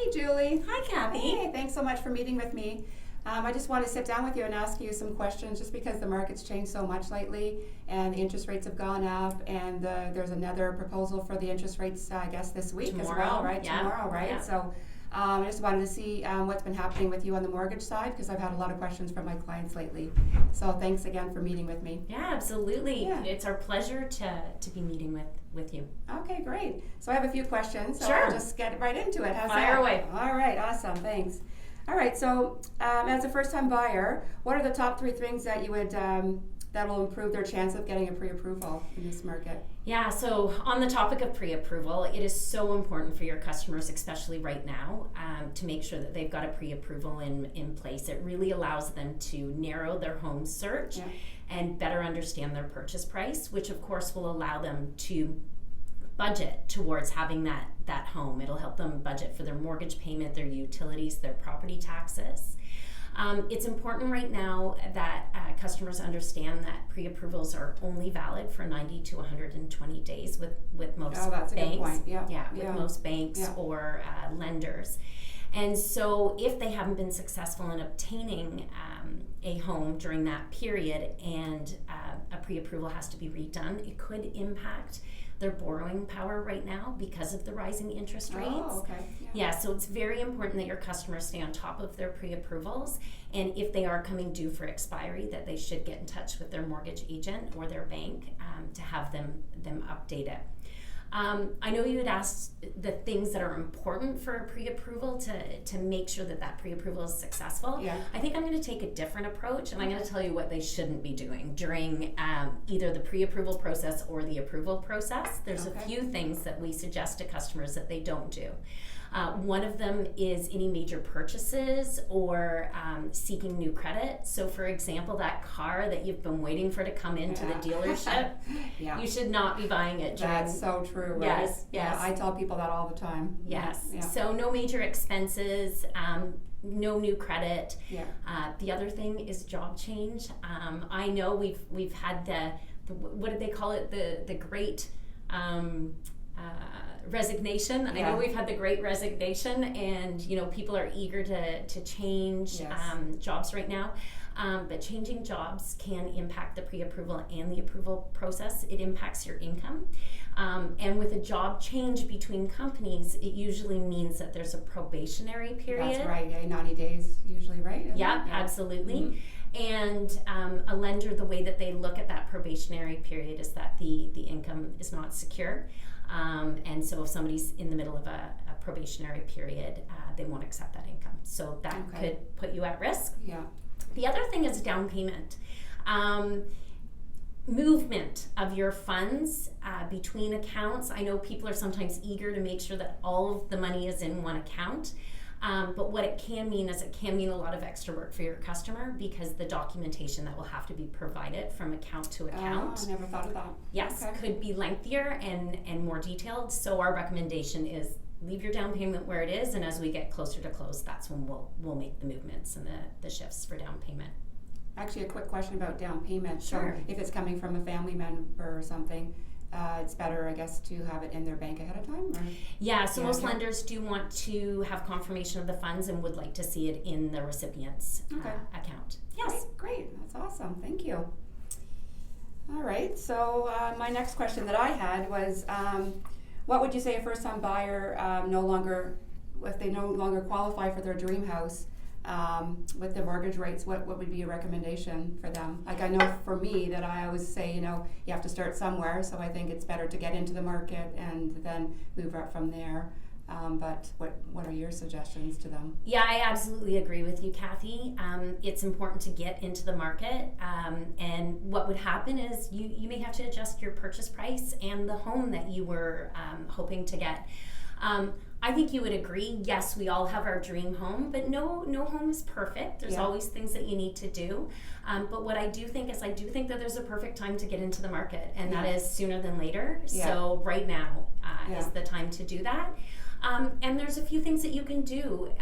Hey, Julie. Hi, Kathy. Hey, thanks so much for meeting with me. I just want to sit down with you and ask you some questions just because the market's changed so much lately and the interest rates have gone up and there's another proposal for the interest rates, I guess, this week as well, right? Yeah. Tomorrow, right? Yeah. So I just wanted to see what's been happening with you on the mortgage side because I've had a lot of questions from my clients lately. So thanks again for meeting with me. Yeah, absolutely. Yeah. It's our pleasure to be meeting with you. Okay, great. So I have a few questions, so Sure. I'll just get right into it. How's Fire that? away. All right, awesome, thanks. All right, so as a first-time buyer, what are the top 3 things that you would that will improve their chance of getting a pre-approval in this market? Yeah, so on the topic of pre-approval, it is so important for your customers, especially right now, to make sure that they've got a pre-approval in place. It really allows them to narrow their home search and better understand their purchase price, which of course will allow them to budget towards having that home. It'll help them budget for their mortgage payment, their utilities, their property taxes. It's important right now that customers understand that pre-approvals are only valid for 90 to 120 days with most banks. Oh, that's a good point. With most banks or lenders. And so if they haven't been successful in obtaining a home during that period and a pre-approval has to be redone, it could impact their borrowing power right now because of the rising interest rates. Oh, okay. Yeah, so it's very important that your customers stay on top of their pre-approvals, and if they are coming due for expiry, that they should get in touch with their mortgage agent or their bank to have them update it. I know you had asked the things that are important for a pre-approval to make sure that pre-approval is successful. Yeah. I think I'm going to take a different approach, and I'm going to tell you what they shouldn't be doing during either the pre-approval process or the approval process. There's a few things that we suggest to customers that they don't do. One of them is any major purchases or seeking new credit. So for example, that car that you've been waiting for to come into the dealership, you should not be buying it during... That's so true, right? Yes. Yeah, I tell people that all the time. Yes. Yeah. So no major expenses, no new credit. Yeah. The other thing is job change. I know we've had the what did they call it? The great... resignation. I know we've had the great resignation, and people are eager to change jobs right now. But changing jobs can impact the pre-approval and the approval process. It impacts your income. And with a job change between companies, it usually means that there's a probationary period. That's right, 90 days usually, right? Yeah, absolutely. Mm-hmm. And a lender, the way that they look at that probationary period is that the income is not secure. And so if somebody's in the middle of a probationary period, they won't accept that income. So that could put you at risk. Yeah. The other thing is down payment. Movement of your funds between accounts. I know people are sometimes eager to make sure that all of the money is in one account. But what it can mean is it can mean a lot of extra work for your customer because the documentation that will have to be provided from account to account. Oh, I never thought of that. Yes, could be lengthier and more detailed. So our recommendation is leave your down payment where it is, and as we get closer to close, that's when we'll make the movements and the shifts for down payment. Actually, a quick question about down payment. Sure. So if it's coming from a family member or something, it's better, I guess, to have it in their bank ahead of time? Or? Yeah, so most lenders do want to have confirmation of the funds and would like to see it in the recipient's account. Yes. Great. That's awesome. Thank you. All right. So my next question that I had was, what would you say a first-time buyer if they no longer qualify for their dream house, with the mortgage rates, what would be a recommendation for them? Like I know for me that I always say, you have to start somewhere, so I think it's better to get into the market and then move up from there. But what are your suggestions to them? Yeah, I absolutely agree with you, Kathy. It's important to get into the market, and what would happen is you may have to adjust your purchase price and the home that you were hoping to get. I think you would agree, yes, we all have our dream home, but no home is perfect. There's always things that you need to do. But what I do think is that there's a perfect time to get into the market, and that is sooner than later. Yeah. So right now is the time to do that. And there's a few things that you can do.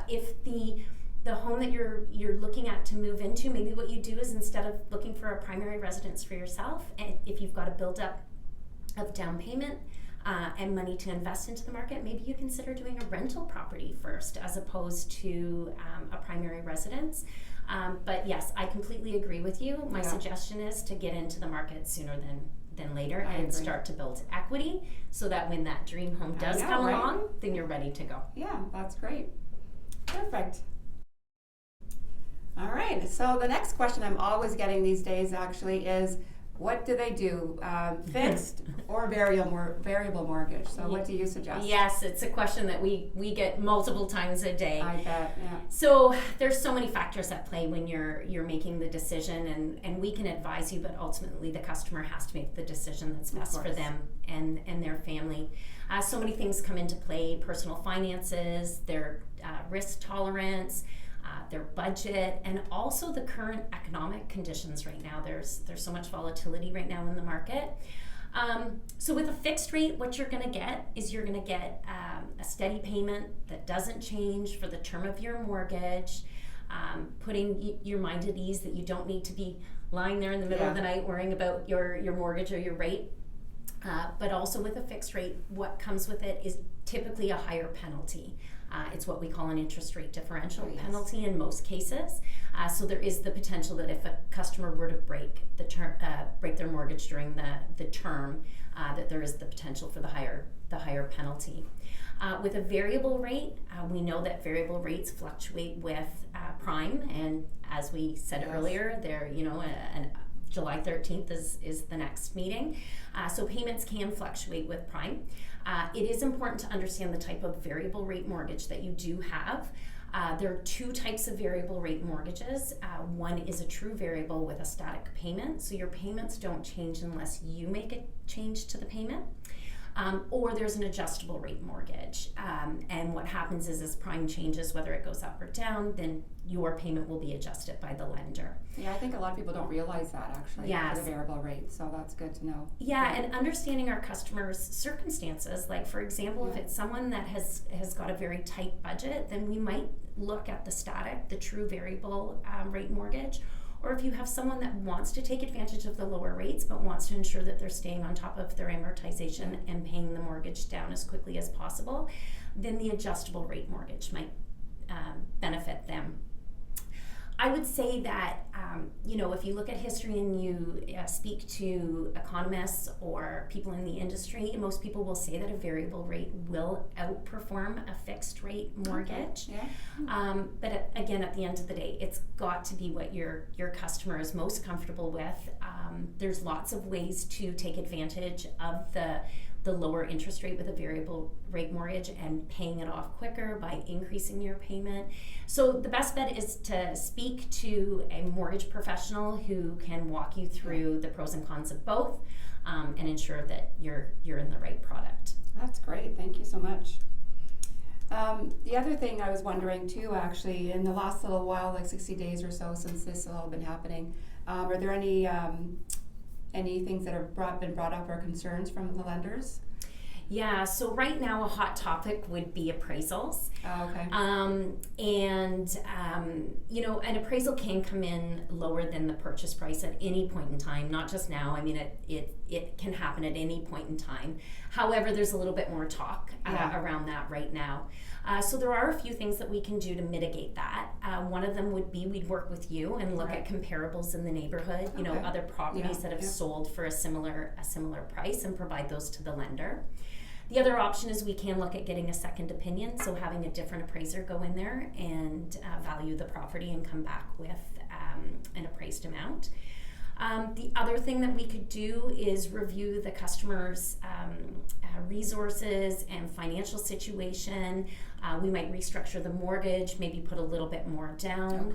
If the home that you're looking at to move into, maybe what you do is instead of looking for a primary residence for yourself, and if you've got a build-up of down payment, and money to invest into the market, maybe you consider doing a rental property first as opposed to a primary residence. But yes, I completely agree with you. My suggestion is to get into the market sooner than later and start to build equity so that when that dream home does come along, then you're ready to go. Yeah, that's great. Perfect. All right, so the next question I'm always getting these days actually is, what do they do, fixed or variable mortgage? So what do you suggest? Yes, it's a question that we get multiple times a day. I bet, yeah. So there's so many factors at play when you're making the decision, and we can advise you, but ultimately the customer has to make the decision that's best for them and their family. So many things come into play: personal finances, their risk tolerance, their budget, and also the current economic conditions right now. There's so much volatility right now in the market. So with a fixed rate, what you're going to get is you're going to get a steady payment that doesn't change for the term of your mortgage, putting your mind at ease that you don't need to be lying there in the middle of the night worrying about your mortgage or your rate. But also with a fixed rate, what comes with it is typically a higher penalty. It's what we call an interest rate differential penalty in most cases. So there is the potential that if a customer were to break their mortgage during the term, that there is the potential for the higher penalty. With a variable rate, we know that variable rates fluctuate with prime, and as we said earlier, they're July 13th is the next meeting. So payments can fluctuate with prime. It is important to understand the type of variable rate mortgage that you do have. There are two types of variable rate mortgages. One is a true variable with a static payment, so your payments don't change unless you make a change to the payment. Or there's an adjustable rate mortgage. And what happens is as prime changes, whether it goes up or down, then your payment will be adjusted by the lender. Yeah, I think a lot of people don't realize that actually, for the variable rate, so that's good to know. Yeah, and understanding our customers' circumstances, like for example, if it's someone that has got a very tight budget, then we might look at the true variable rate mortgage. Or if you have someone that wants to take advantage of the lower rates but wants to ensure that they're staying on top of their amortization and paying the mortgage down as quickly as possible, then the adjustable rate mortgage might benefit them. I would say that, if you look at history and you speak to economists or people in the industry, most people will say that a variable rate will outperform a fixed rate mortgage. Okay. Yeah. But again, at the end of the day, it's got to be what your customer is most comfortable with. There's lots of ways to take advantage of the lower interest rate with a variable rate mortgage and paying it off quicker by increasing your payment. So the best bet is to speak to a mortgage professional who can walk you through the pros and cons of both and ensure that you're in the right product. That's great. Thank you so much. The other thing I was wondering too, actually, in the last little while, like 60 days or so since this has all been happening, are there any things that have been brought up or concerns from the lenders? Yeah, so right now a hot topic would be appraisals. Oh, okay. An appraisal can come in lower than the purchase price at any point in time, not just now. I mean, it can happen at any point in time. However, there's a little bit more talk around that right now. So there are a few things that we can do to mitigate that. One of them would be we'd work with you and look at comparables in the neighborhood, other properties that have sold for a similar price, and provide those to the lender. The other option is we can look at getting a second opinion, so having a different appraiser go in there and value the property and come back with an appraised amount. The other thing that we could do is review the customer's resources and financial situation. We might restructure the mortgage, maybe put a little bit more down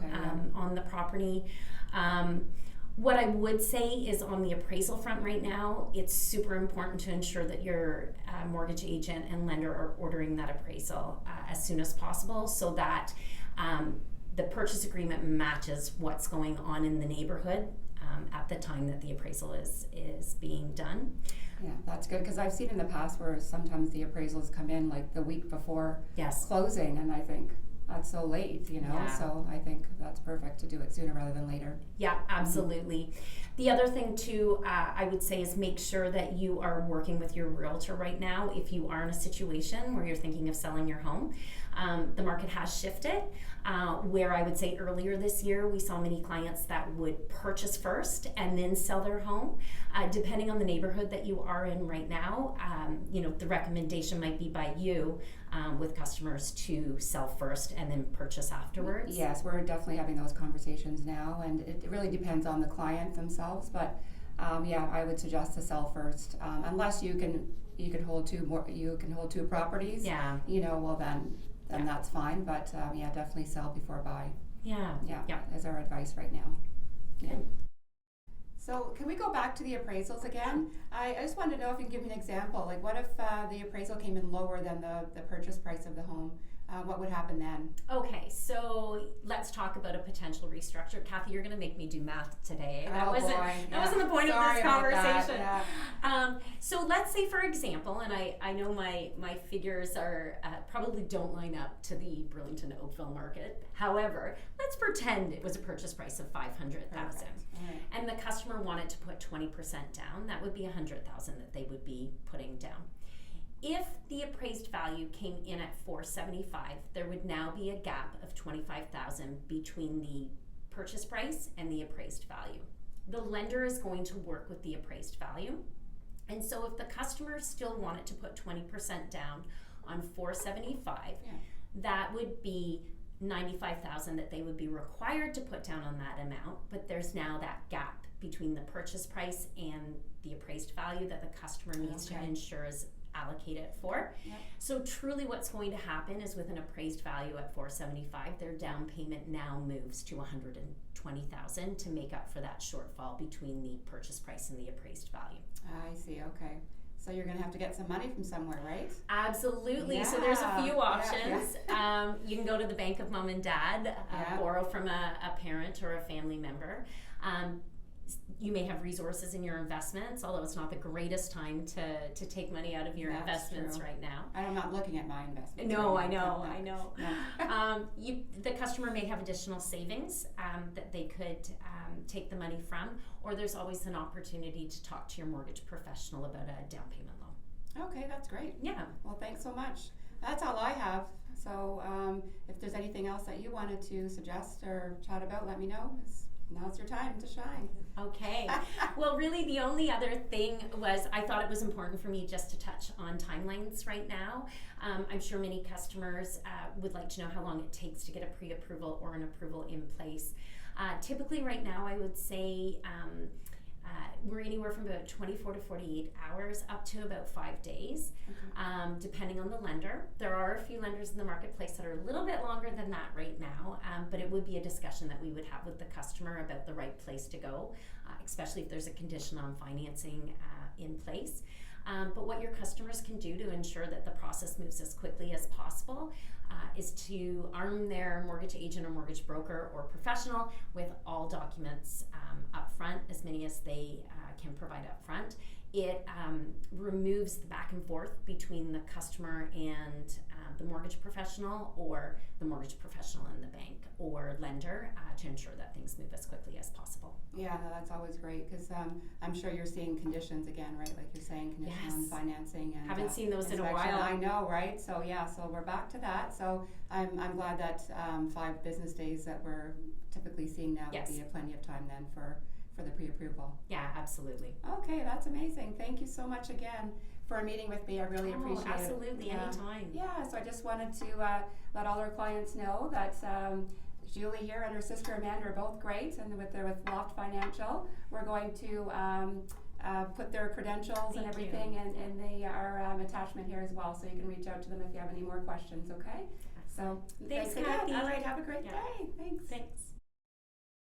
on the property. What I would say is on the appraisal front right now, it's super important to ensure that your mortgage agent and lender are ordering that appraisal as soon as possible so that the purchase agreement matches what's going on in the neighborhood at the time that the appraisal is being done. Yeah, that's good, because I've seen in the past where sometimes the appraisals come in like the week before closing, and I think, so late, you know, Yeah. so I think that's perfect to do it sooner rather than later. Yeah, absolutely. The other thing too, I would say, is make sure that you are working with your realtor right now. If you are in a situation where you're thinking of selling your home, the market has shifted. Where I would say earlier this year, we saw many clients that would purchase first and then sell their home. Depending on the neighborhood that you are in right now, the recommendation might be by you with customers to sell first and then purchase afterwards. Yes, we're definitely having those conversations now, and it really depends on the client themselves, but I would suggest to sell first, unless you can hold two properties. Yeah. Well then that's fine, but definitely sell before buy. Yeah. Is our advice right now. Yeah. So can we go back to the appraisals again? I just wanted to know if you can give me an example. Like, what if the appraisal came in lower than the purchase price of the home? What would happen then? Okay, so let's talk about a potential restructure. Kathy, you're going to make me do math today. That wasn't the point of this conversation. So let's say, for example, and I know my figures are probably don't line up to the Burlington Oakville market. However, let's pretend it was a purchase price of $500,000, and the customer wanted to put 20% down. That would be $100,000 that they would be putting down. If the appraised value came in at $475,000, there would now be a gap of $25,000 between the purchase price and the appraised value. The lender is going to work with the appraised value, and so if the customer still wanted to put 20% down on $475,000, that would be $95,000 that they would be required to put down on that amount. But there's now that gap between the purchase price and the appraised value that the customer needs to ensure is allocated for. So truly what's going to happen is, with an appraised value at $475,000, their down payment now moves to $120,000 to make up for that shortfall between the purchase price and the appraised value. I see. Okay. So you're going to have to get some money from somewhere, right? Absolutely. Yeah. So there's a few options. You can go to the bank of mom and dad, borrow from a parent or a family member. You may have resources in your investments, although it's not the greatest time to take money out of your investments right now. I'm not looking at my investments. No, right I know. No. The customer may have additional savings that they could take the money from, or there's always an opportunity to talk to your mortgage professional about a down payment loan. Okay, that's great. Yeah. Well, thanks so much. That's all I have. So if there's anything else that you wanted to suggest or chat about, let me know. Now's your time to shine. Okay. Well, really the only other thing was, I thought it was important for me just to touch on timelines right now. I'm sure many customers would like to know how long it takes to get a pre-approval or an approval in place. Typically right now, I would say we're anywhere from about 24 to 48 hours up to about 5 days, depending on the lender. There are a few lenders in the marketplace that are a little bit longer than that right now, but it would be a discussion that we would have with the customer about the right place to go, especially if there's a condition on financing in place. But what your customers can do to ensure that the process moves as quickly as possible is to arm their mortgage agent or mortgage broker or professional with all documents up front, as many as they can provide up front. It removes the back and forth between the customer and the mortgage professional, or the mortgage professional and the bank or lender, to ensure that things move as quickly as possible. Yeah, no, that's always great, because I'm sure you're seeing conditions again, right? Like you're saying, condition on financing. And haven't seen those inspection. in a while. I know, right? So so we're back to that. So I'm glad that 5 business days that we're typically seeing now would be plenty of time then for the pre-approval. Yeah, absolutely. Okay, that's amazing. Thank you so much again for meeting with me. I really appreciate it. Absolutely, anytime. Yeah, so I just wanted to let all our clients know that Julie here and her sister Amanda are both great, and with Loft Financial, we're going to put their credentials and everything in the our attachment here as well, so you can reach out to them if you have any more questions. Okay. So thanks again. Kathy. All right, have a great day. Thanks.